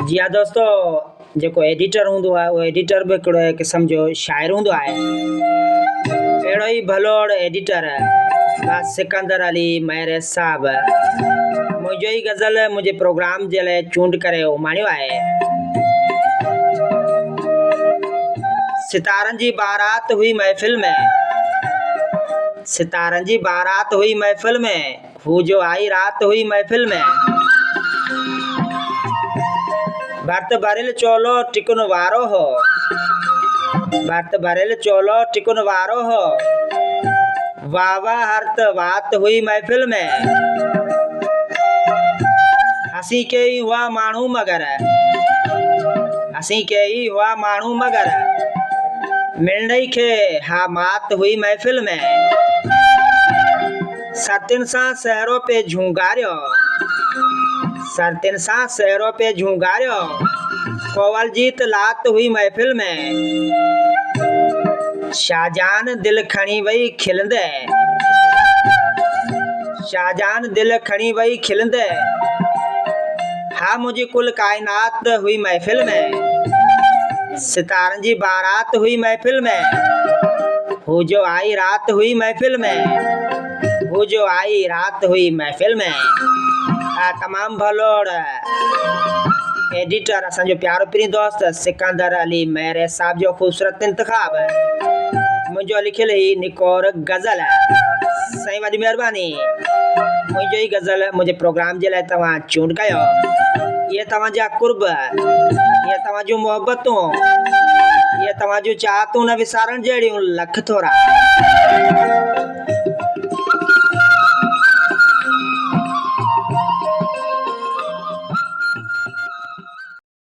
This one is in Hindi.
जी हाँ दोस्तों, जेको एडिटर हूंदो आहे उहो एडिटर बि हिकिड़ो क़िस्म जो शाइर हूंदो आहे। अहिड़ो ई भलोड़ एडिटर सिकंदर अली मेहर साहब मुंहिंजो ई गज़ल मुंहिंजे प्रोग्राम जे लाइ चूंड करे उमाणियो आहे। सितारनि जी बारात हुई महफ़िल में, सितारनि जी बारात हुई महफ़िल में, हू जो आई रात हुई महफ़िल में। भर्त भरिल चोलो टिकुन वारो हो, भर्त भरिल चोलो टिकुन वारो हो, वाह वाह हर्त वात हुई महफ़िल में। हसी के ही हुआ माण्हू मगर, हसी के ही हुआ माण्हू मगर, मिलणई खे हा मात हुई महफ़िल में। सतिन सां सहरो पे झूंगारियो, सरतिन सां सहरो पे झूंगारियो, कोवल जीत लात हुई महफ़िल में। शाहजान दिल खणी वई खिलंदे, शाहजान दिल खणी वई खिलंदे, हा मुझी कुल कायनात हुई महफ़िल में। सितारनि जी बारात हुई महफ़िल में, हू जो आई रात हुई महफ़िल में, हू जो आई रात हुई महफ़िल में। तमाम भलोड़ एडिटर असांजो प्यारो प्रिय दोस्त सिकंदर अली मेहर साहब जो खूबसूरत इंतखाब मुंहिंजो लिखियल ही निकोर गज़ल साईं वॾी महिरबानी। मुंहिंजो ई गज़ल मुंहिंजे प्रोग्राम जे लाइ तव्हां चूंड कयो। ये तव्हांजा कुर्ब, ये तव्हांजूं मोहबतूं, ये तव्हांजूं चाहतूं न विसारण जहिड़ियूं लख थोरा।